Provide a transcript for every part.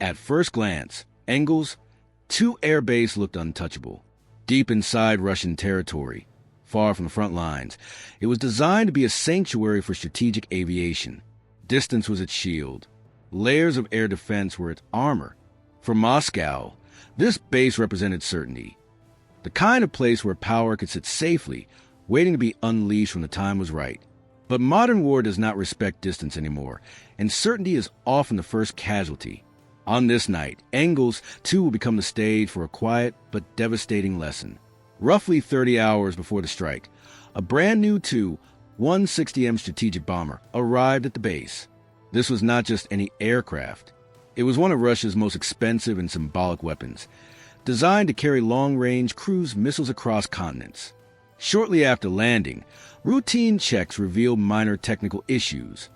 At first glance, Engels' 2 air base looked untouchable. Deep inside Russian territory, far from the front lines, it was designed to be a sanctuary for strategic aviation. Distance was its shield. Layers of air defense were its armor. For Moscow, this base represented certainty. The kind of place where power could sit safely, waiting to be unleashed when the time was right. But modern war does not respect distance anymore, and certainty is often the first casualty. On this night, Engels, too, will become the stage for a quiet but devastating lesson. Roughly 30 hours before the strike, a brand new Tu-160M strategic bomber arrived at the base. This was not just any aircraft. It was one of Russia's most expensive and symbolic weapons, designed to carry long-range cruise missiles across continents. Shortly after landing, routine checks revealed minor technical issues.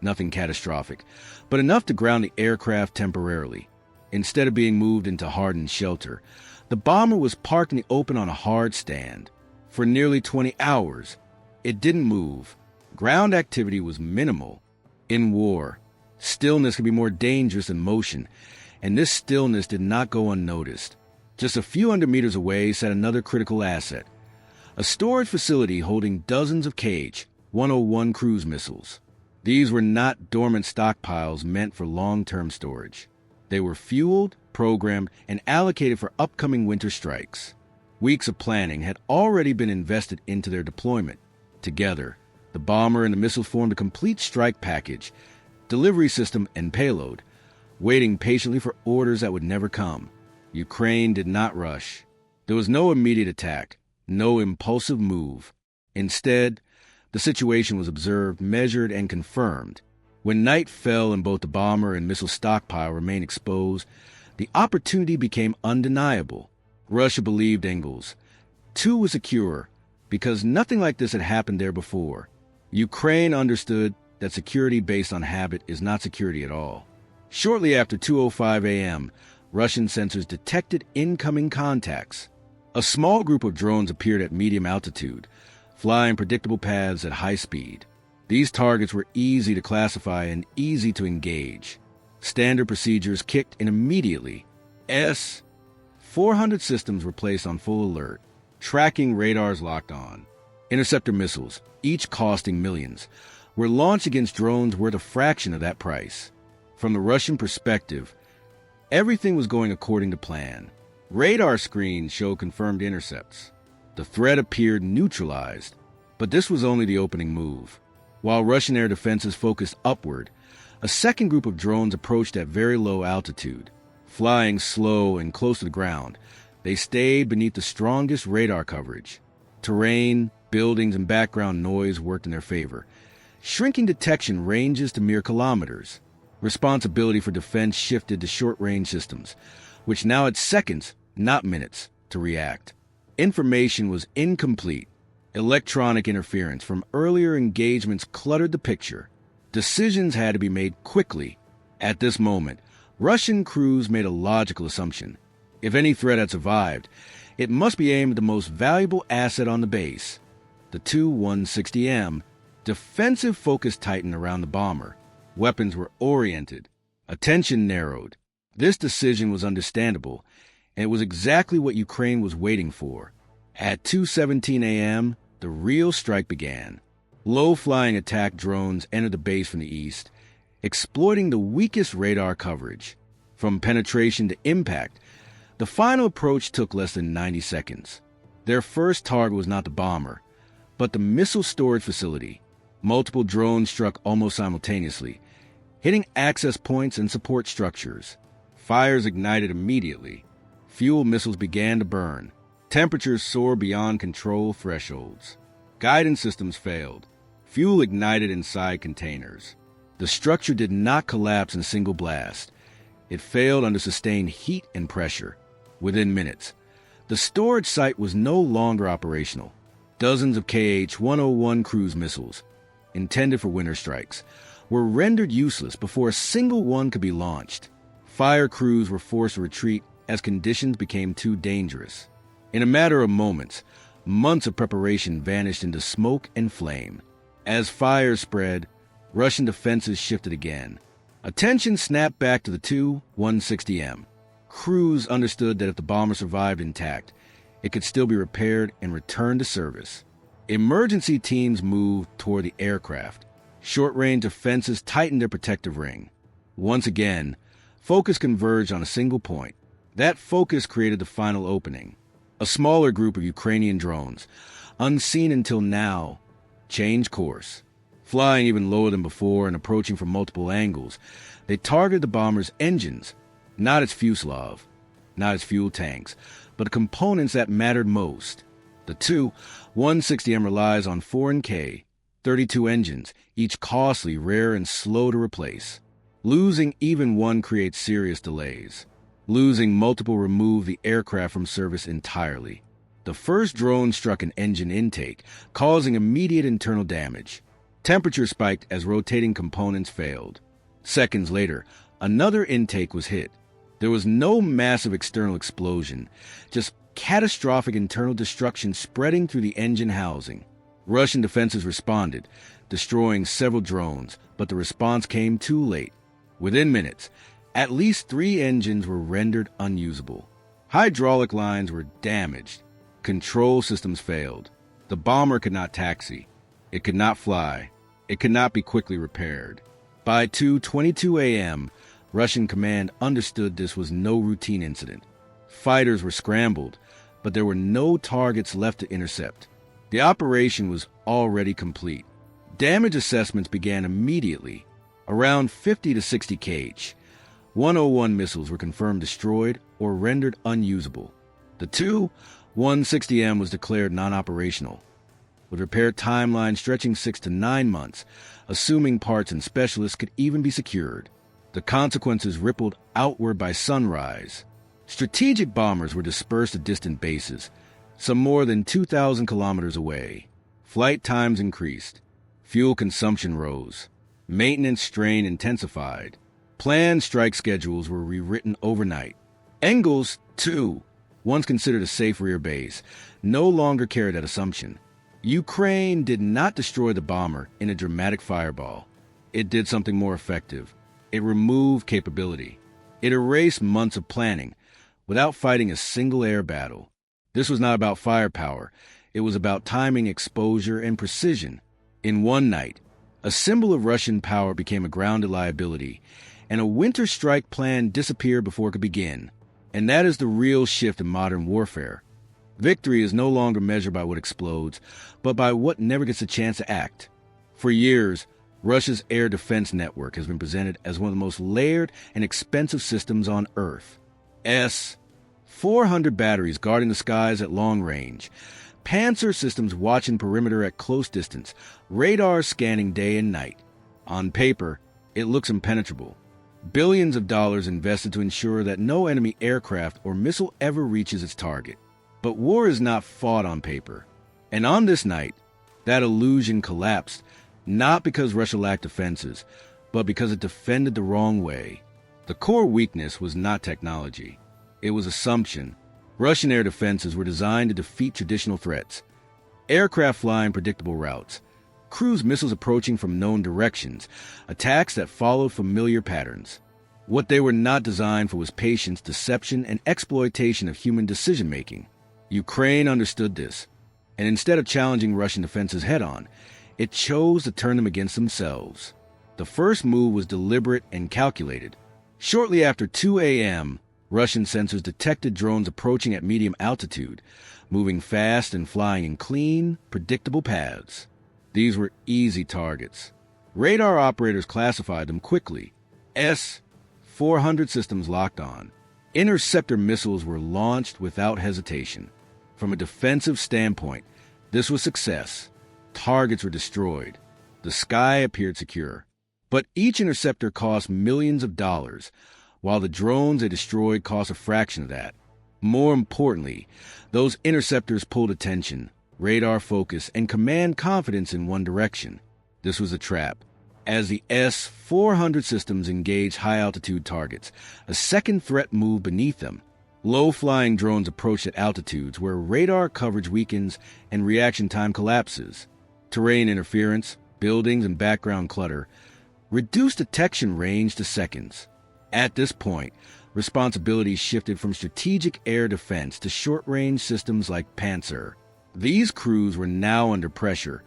Nothing catastrophic, but enough to ground the aircraft temporarily. Instead of being moved into hardened shelter, the bomber was parked in the open on a hard stand. For nearly 20 hours, it didn't move. Ground activity was minimal. In war, stillness can be more dangerous than motion, and this stillness did not go unnoticed. Just a few hundred meters away sat another critical asset, a storage facility holding dozens of Kh-101 cruise missiles. These were not dormant stockpiles meant for long-term storage. They were fueled, programmed, and allocated for upcoming winter strikes. Weeks of planning had already been invested into their deployment. Together, the bomber and the missiles formed a complete strike package, delivery system, and payload, waiting patiently for orders that would never come. Ukraine did not rush. There was no immediate attack, no impulsive move. Instead, the situation was observed, measured, and confirmed. When night fell and both the bomber and missile stockpile remained exposed, the opportunity became undeniable. Russia believed Engels. Tu was secure, because nothing like this had happened there before. Ukraine understood that security based on habit is not security at all. Shortly after 2:05 a.m., Russian sensors detected incoming contacts. A small group of drones appeared at medium altitude, flying predictable paths at high speed. These targets were easy to classify and easy to engage. Standard procedures kicked in immediately. 400 systems were placed on full alert. Tracking radars locked on. Interceptor missiles, each costing millions, were launched against drones worth a fraction of that price. From the Russian perspective, everything was going according to plan. Radar screens showed confirmed intercepts. The threat appeared neutralized, but this was only the opening move. While Russian air defenses focused upward, a second group of drones approached at very low altitude. Flying slow and close to the ground, they stayed beneath the strongest radar coverage. Terrain, buildings, and background noise worked in their favor. Shrinking detection ranges to mere kilometers. Responsibility for defense shifted to short-range systems, which now had seconds, not minutes, to react. Information was incomplete. Electronic interference from earlier engagements cluttered the picture. Decisions had to be made quickly. At this moment, Russian crews made a logical assumption. If any threat had survived, it must be aimed at the most valuable asset on the base, the Tu-160M. Defensive focus tightened around the bomber. Weapons were oriented. Attention narrowed. This decision was understandable, and it was exactly what Ukraine was waiting for. At 2:17 a.m., the real strike began. Low-flying attack drones entered the base from the east, exploiting the weakest radar coverage. From penetration to impact, the final approach took less than 90 seconds. Their first target was not the bomber, but the missile storage facility. Multiple drones struck almost simultaneously, hitting access points and support structures. Fires ignited immediately. Fuel missiles began to burn. Temperatures soared beyond control thresholds. Guidance systems failed. Fuel ignited inside containers. The structure did not collapse in a single blast. It failed under sustained heat and pressure. Within minutes, the storage site was no longer operational. Dozens of Kh-101 cruise missiles, intended for winter strikes, were rendered useless before a single one could be launched. Fire crews were forced to retreat as conditions became too dangerous. In a matter of moments, months of preparation vanished into smoke and flame. As fires spread, Russian defenses shifted again. Attention snapped back to the Tu-160M. Crews understood that if the bomber survived intact, it could still be repaired and returned to service. Emergency teams moved toward the aircraft. Short-range defenses tightened their protective ring. Once again, focus converged on a single point. That focus created the final opening. A smaller group of Ukrainian drones, unseen until now, changed course. Flying even lower than before and approaching from multiple angles, they targeted the bomber's engines, not its fuselage, not its fuel tanks, but the components that mattered most. The Tu-160M relies on 4K, 32 engines, each costly, rare, and slow to replace. Losing even one creates serious delays. Losing multiple removed the aircraft from service entirely. The first drone struck an engine intake, causing immediate internal damage. Temperature spiked as rotating components failed. Seconds later, another intake was hit. There was no massive external explosion, just catastrophic internal destruction spreading through the engine housing. Russian defenses responded, destroying several drones, but the response came too late. Within minutes, at least 3 engines were rendered unusable. Hydraulic lines were damaged. Control systems failed. The bomber could not taxi. It could not fly. It could not be quickly repaired. By 2:22 a.m., Russian command understood this was no routine incident. Fighters were scrambled, but there were no targets left to intercept. The operation was already complete. Damage assessments began immediately. Around 50 to 60 kh. 101 missiles were confirmed destroyed or rendered unusable. The Tu-160M was declared non-operational, with repair timelines stretching 6 to 9 months, assuming parts and specialists could even be secured. The consequences rippled outward by sunrise. Strategic bombers were dispersed at distant bases, some more than 2,000 kilometers away. Flight times increased. Fuel consumption rose. Maintenance strain intensified. Planned strike schedules were rewritten overnight. Engels, too, once considered a safe rear base, no longer carried that assumption. Ukraine did not destroy the bomber in a dramatic fireball. It did something more effective. It removed capability. It erased months of planning without fighting a single air battle. This was not about firepower. It was about timing, exposure, and precision. In one night, a symbol of Russian power became a grounded liability, and a winter strike plan disappeared before it could begin. And that is the real shift in modern warfare. Victory is no longer measured by what explodes, but by what never gets a chance to act. For years, Russia's air defense network has been presented as one of the most layered and expensive systems on Earth. S-400 batteries guarding the skies at long range, Panzer systems watching perimeter at close distance, radar scanning day and night. On paper, it looks impenetrable. Billions of dollars invested to ensure that no enemy aircraft or missile ever reaches its target. But war is not fought on paper. And on this night, that illusion collapsed, not because Russia lacked defenses, but because it defended the wrong way. The core weakness was not technology. It was assumption. Russian air defenses were designed to defeat traditional threats. Aircraft flying predictable routes, cruise missiles approaching from known directions, attacks that followed familiar patterns. What they were not designed for was patience, deception, and exploitation of human decision-making. Ukraine understood this, and instead of challenging Russian defenses head-on, it chose to turn them against themselves. The first move was deliberate and calculated. Shortly after 2 a.m., Russian sensors detected drones approaching at medium altitude, moving fast and flying in clean, predictable paths. These were easy targets. Radar operators classified them quickly. S-400 systems locked on. Interceptor missiles were launched without hesitation. From a defensive standpoint, this was success. Targets were destroyed. The sky appeared secure. But each interceptor cost millions of dollars, while the drones they destroyed cost a fraction of that. More importantly, those interceptors pulled attention, radar focus, and command confidence in one direction. This was a trap. As the S-400 systems engaged high-altitude targets, a second threat moved beneath them. Low-flying drones approached at altitudes where radar coverage weakens and reaction time collapses. Terrain interference, buildings, and background clutter. reduced detection range to seconds. At this point, responsibilities shifted from strategic air defense to short-range systems like Panzer. These crews were now under pressure,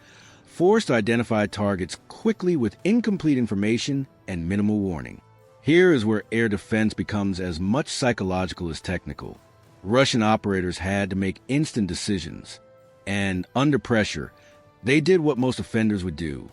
forced to identify targets quickly with incomplete information and minimal warning. Here is where air defense becomes as much psychological as technical. Russian operators had to make instant decisions, and under pressure, they did what most offenders would do.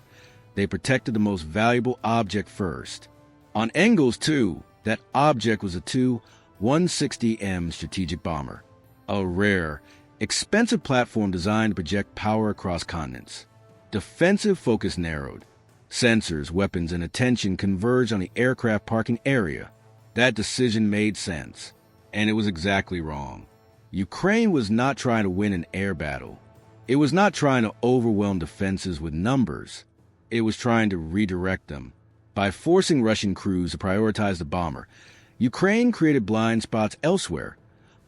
They protected the most valuable object first. On Engels, too, that object was a Tu-160M strategic bomber, a rare, expensive platform designed to project power across continents. Defensive focus narrowed. Sensors, weapons, and attention converged on the aircraft parking area. That decision made sense, and it was exactly wrong. Ukraine was not trying to win an air battle. It was not trying to overwhelm defenses with numbers. It was trying to redirect them. By forcing Russian crews to prioritize the bomber, Ukraine created blind spots elsewhere.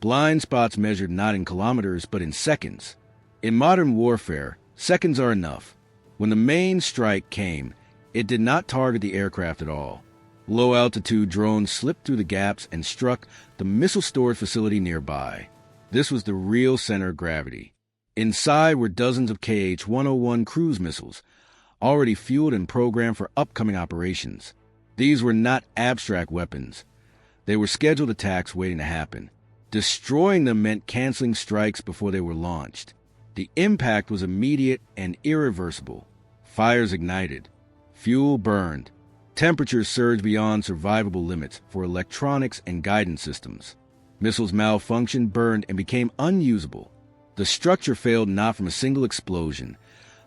Blind spots measured not in kilometers but in seconds. In modern warfare, seconds are enough. When the main strike came, it did not target the aircraft at all. Low-altitude drones slipped through the gaps and struck the missile storage facility nearby. This was the real center of gravity. Inside were dozens of Kh-101 cruise missiles, already fueled and programmed for upcoming operations. These were not abstract weapons. They were scheduled attacks waiting to happen. Destroying them meant canceling strikes before they were launched. The impact was immediate and irreversible. Fires ignited. Fuel burned. Temperatures surged beyond survivable limits for electronics and guidance systems. Missiles malfunctioned, burned, and became unusable. The structure failed not from a single explosion,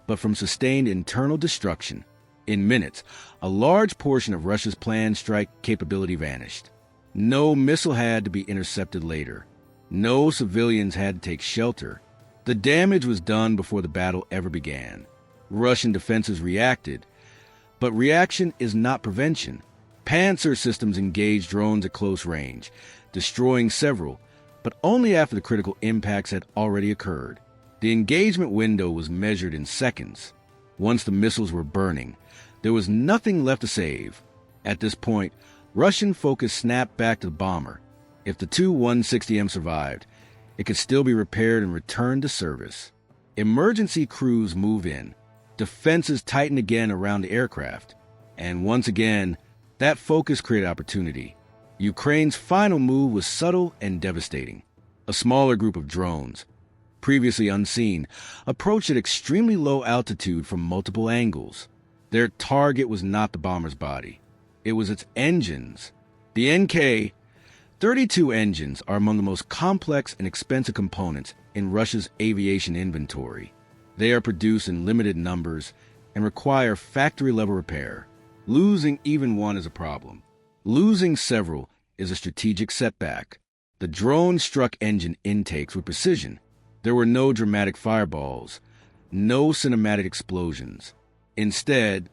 but from sustained internal destruction. In minutes, a large portion of Russia's planned strike capability vanished. No missile had to be intercepted later. No civilians had to take shelter. The damage was done before the battle ever began. Russian defenses reacted, but reaction is not prevention. Panzer systems engaged drones at close range, destroying several, but only after the critical impacts had already occurred. The engagement window was measured in seconds. Once the missiles were burning, there was nothing left to save. At this point, Russian focus snapped back to the bomber. If the Tu-160M survived, it could still be repaired and returned to service. Emergency crews move in. Defenses tighten again around the aircraft. And once again, that focus created opportunity. Ukraine's final move was subtle and devastating. A smaller group of drones, previously unseen, approached at extremely low altitude from multiple angles. Their target was not the bomber's body. It was its engines. The NK-32 engines are among the most complex and expensive components in Russia's aviation inventory. They are produced in limited numbers and require factory-level repair. Losing even one is a problem. Losing several is a strategic setback. The drone struck engine intakes with precision. There were no dramatic fireballs, no cinematic explosions. Instead,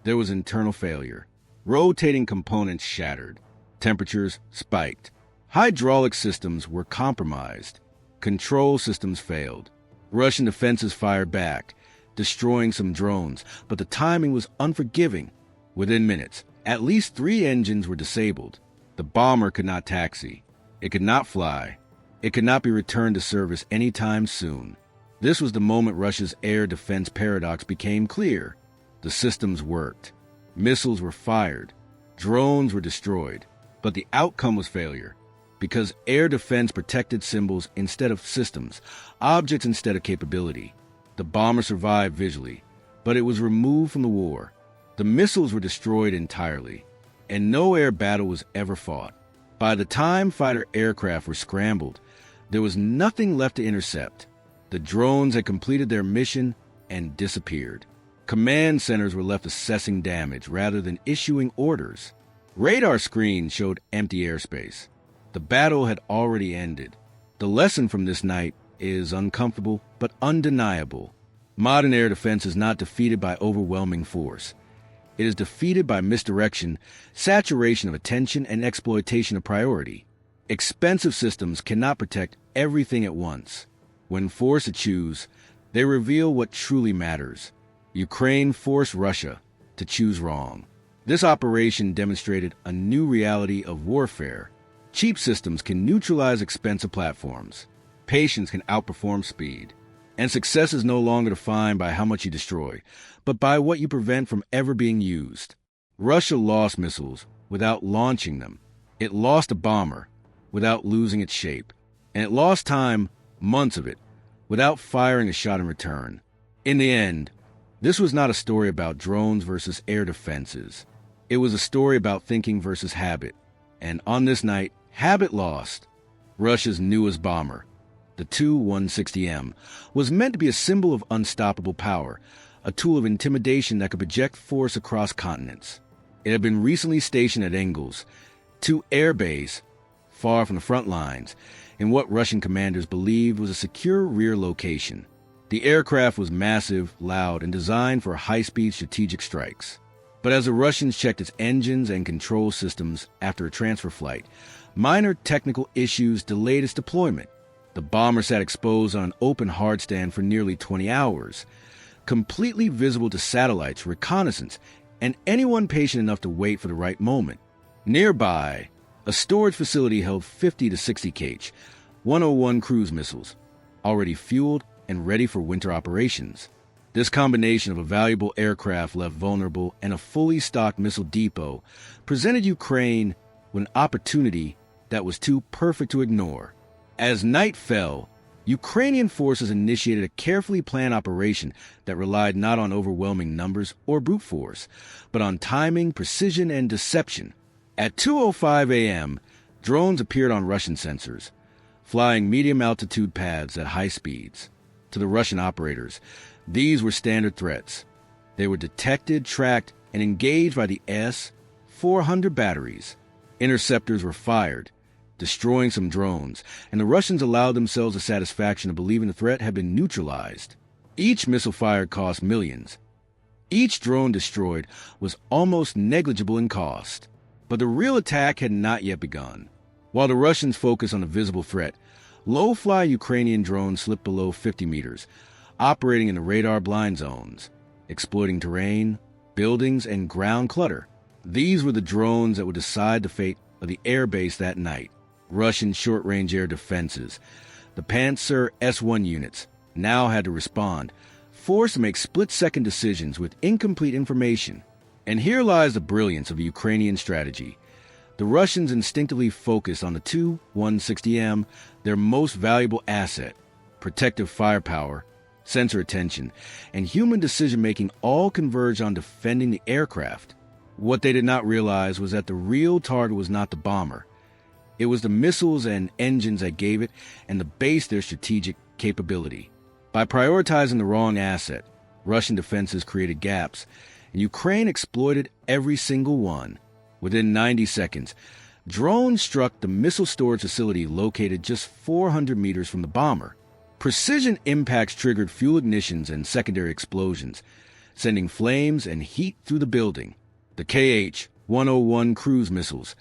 there was internal failure. Rotating components shattered. Temperatures spiked. Hydraulic systems were compromised. Control systems failed. Russian defenses fired back, destroying some drones, but the timing was unforgiving. Within minutes, at least 3 engines were disabled. The bomber could not taxi. It could not fly. It could not be returned to service anytime soon. This was the moment Russia's air defense paradox became clear. The systems worked. Missiles were fired. Drones were destroyed. But the outcome was failure. Because air defense protected symbols instead of systems, objects instead of capability. The bomber survived visually, but it was removed from the war. The missiles were destroyed entirely, and no air battle was ever fought. By the time fighter aircraft were scrambled, there was nothing left to intercept. The drones had completed their mission and disappeared. Command centers were left assessing damage rather than issuing orders. Radar screens showed empty airspace. The battle had already ended. The lesson from this night is uncomfortable but undeniable. Modern air defense is not defeated by overwhelming force. It is defeated by misdirection, saturation of attention, and exploitation of priority. Expensive systems cannot protect everything at once. When forced to choose, they reveal what truly matters. Ukraine forced Russia to choose wrong. This operation demonstrated a new reality of warfare. Cheap systems can neutralize expensive platforms. Patience can outperform speed. And success is no longer defined by how much you destroy, but by what you prevent from ever being used. Russia lost missiles without launching them. It lost a bomber without losing its shape. And it lost time, months of it, without firing a shot in return. In the end, this was not a story about drones versus air defenses. It was a story about thinking versus habit. And on this night, habit lost. Russia's newest bomber, the Tu-160M, was meant to be a symbol of unstoppable power, a tool of intimidation that could project force across continents. It had been recently stationed at Engels, Tu Air Base, far from the front lines, in what Russian commanders believed was a secure rear location. The aircraft was massive, loud, and designed for high-speed strategic strikes. But as the Russians checked its engines and control systems after a transfer flight, minor technical issues delayed its deployment. The bomber sat exposed on an open hardstand for nearly 20 hours, completely visible to satellites, reconnaissance, and anyone patient enough to wait for the right moment. Nearby, a storage facility held 50 to 60 Kh-101 cruise missiles, already fueled and ready for winter operations. This combination of a valuable aircraft left vulnerable and a fully stocked missile depot presented Ukraine with an opportunity that was too perfect to ignore. As night fell, Ukrainian forces initiated a carefully planned operation that relied not on overwhelming numbers or brute force, but on timing, precision, and deception. At 2:05 a.m., drones appeared on Russian sensors, flying medium-altitude paths at high speeds. To the Russian operators, these were standard threats. They were detected, tracked, and engaged by the S-400 batteries. Interceptors were fired, destroying some drones, and the Russians allowed themselves the satisfaction of believing the threat had been neutralized. Each missile fired cost millions. Each drone destroyed was almost negligible in cost. But the real attack had not yet begun. While the Russians focused on the visible threat, low-fly Ukrainian drones slipped below 50 meters, operating in the radar blind zones, exploiting terrain, buildings, and ground clutter. These were the drones that would decide the fate of the air base that night. Russian short-range air defenses, the Pantsir S-1 units, now had to respond, forced to make split-second decisions with incomplete information. And here lies the brilliance of a Ukrainian strategy. The Russians instinctively focused on the Tu-160M, their most valuable asset. Protective firepower, sensor attention, and human decision-making all converged on defending the aircraft. What they did not realize was that the real target was not the bomber. It was the missiles and engines that gave it and the base their strategic capability. By prioritizing the wrong asset, Russian defenses created gaps, and Ukraine exploited every single one. Within 90 seconds, drones struck the missile storage facility located just 400 meters from the bomber. Precision impacts triggered fuel ignitions and secondary explosions, sending flames and heat through the building. The Kh-101 cruise missiles,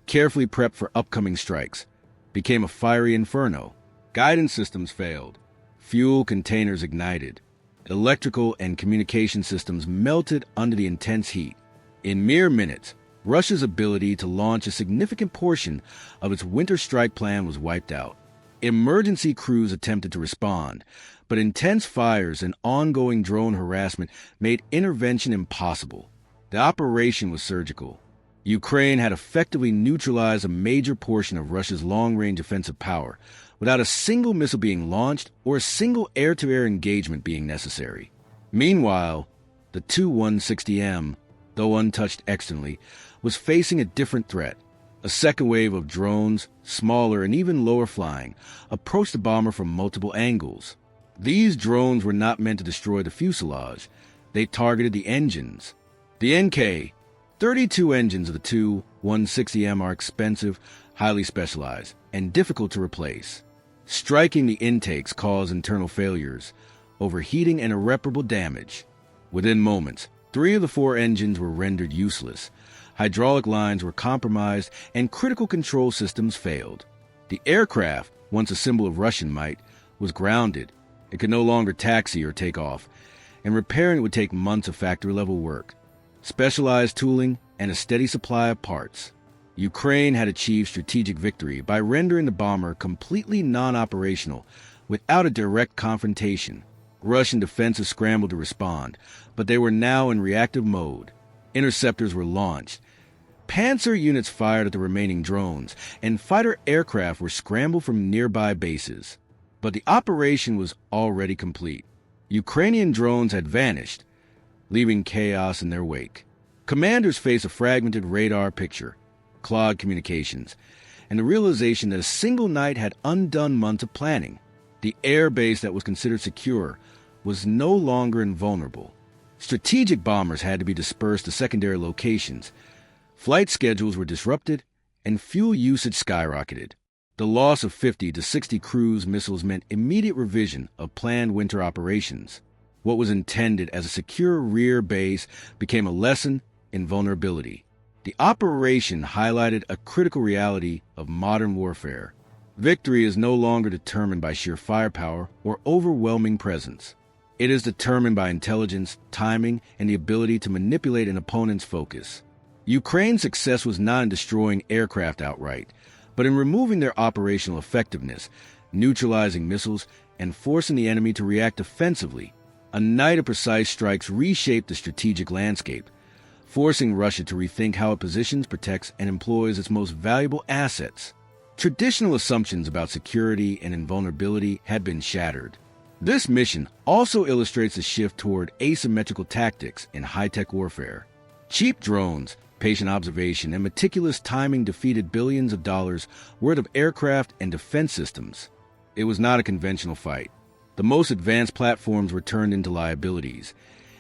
carefully prepped for upcoming strikes, became a fiery inferno. Guidance systems failed. Fuel containers ignited. Electrical and communication systems melted under the intense heat. In mere minutes, Russia's ability to launch a significant portion of its winter strike plan was wiped out. Emergency crews attempted to respond, but intense fires and ongoing drone harassment made intervention impossible. The operation was surgical. Ukraine had effectively neutralized a major portion of Russia's long-range offensive power without a single missile being launched or a single air-to-air engagement being necessary. Meanwhile, the Tu-160M, though untouched externally, was facing a different threat. A second wave of drones, smaller and even lower flying, approached the bomber from multiple angles. These drones were not meant to destroy the fuselage. They targeted the engines. The NK-32 engines of the Tu-160M are expensive, highly specialized, and difficult to replace. Striking the intakes caused internal failures, overheating, and irreparable damage. Within moments, 3 of the 4 engines were rendered useless. Hydraulic lines were compromised, and critical control systems failed. The aircraft, once a symbol of Russian might, was grounded. It could no longer taxi or take off, and repairing it would take months of factory-level work. specialized tooling, and a steady supply of parts. Ukraine had achieved strategic victory by rendering the bomber completely non-operational without a direct confrontation. Russian defenses scrambled to respond, but they were now in reactive mode. Interceptors were launched. Panzer units fired at the remaining drones, and fighter aircraft were scrambled from nearby bases. But the operation was already complete. Ukrainian drones had vanished, leaving chaos in their wake. Commanders faced a fragmented radar picture, clogged communications, and the realization that a single night had undone months of planning. The air base that was considered secure was no longer invulnerable. Strategic bombers had to be dispersed to secondary locations. Flight schedules were disrupted, and fuel usage skyrocketed. The loss of 50 to 60 cruise missiles meant immediate revision of planned winter operations. What was intended as a secure rear base became a lesson in vulnerability. The operation highlighted a critical reality of modern warfare. Victory is no longer determined by sheer firepower or overwhelming presence. It is determined by intelligence, timing, and the ability to manipulate an opponent's focus. Ukraine's success was not in destroying aircraft outright, but in removing their operational effectiveness, neutralizing missiles, and forcing the enemy to react offensively. A night of precise strikes reshaped the strategic landscape, forcing Russia to rethink how it positions, protects, and employs its most valuable assets. Traditional assumptions about security and invulnerability had been shattered. This mission also illustrates a shift toward asymmetrical tactics in high-tech warfare. Cheap drones, patient observation, and meticulous timing defeated billions of dollars worth of aircraft and defense systems. It was not a conventional fight. The most advanced platforms were turned into liabilities,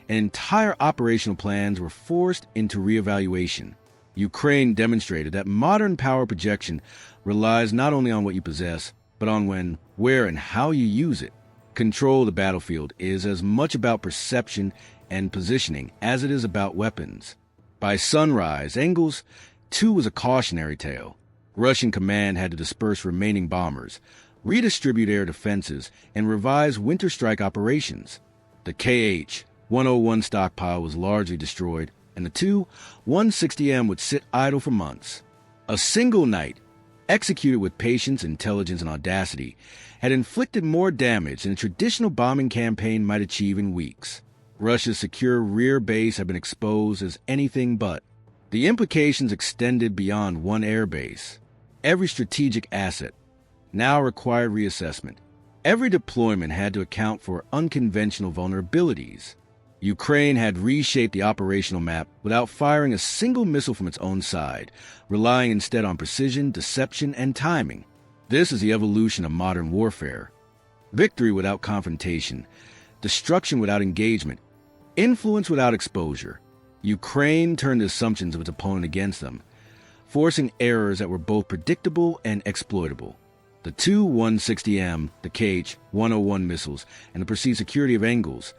and entire operational plans were forced into reevaluation. Ukraine demonstrated that modern power projection relies not only on what you possess, but on when, where, and how you use it. Control of the battlefield is as much about perception and positioning as it is about weapons. By sunrise, Engels 2 was a cautionary tale. Russian command had to disperse remaining bombers, redistribute air defenses, and revise winter strike operations. The KH-101 stockpile was largely destroyed, and the Tu-160M would sit idle for months. A single night, executed with patience, intelligence, and audacity, had inflicted more damage than a traditional bombing campaign might achieve in weeks. Russia's secure rear base had been exposed as anything but. The implications extended beyond one air base. Every strategic asset now required reassessment. Every deployment had to account for unconventional vulnerabilities. Ukraine had reshaped the operational map without firing a single missile from its own side, relying instead on precision, deception, and timing. This is the evolution of modern warfare. Victory without confrontation, destruction without engagement, influence without exposure. Ukraine turned the assumptions of its opponent against them, forcing errors that were both predictable and exploitable. The Tu-160M, the KH-101 missiles, and the perceived security of Engels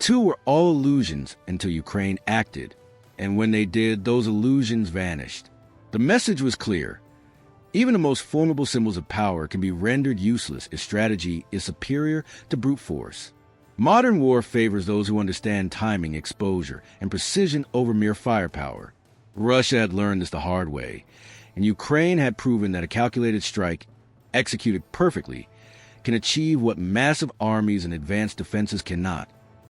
2 were all illusions until Ukraine acted, and when they did, those illusions vanished. The message was clear. Even the most formidable symbols of power can be rendered useless if strategy is superior to brute force. Modern war favors those who understand timing, exposure, and precision over mere firepower. Russia had learned this the hard way, and Ukraine had proven that a calculated strike, executed perfectly, can achieve what massive armies and advanced defenses cannot.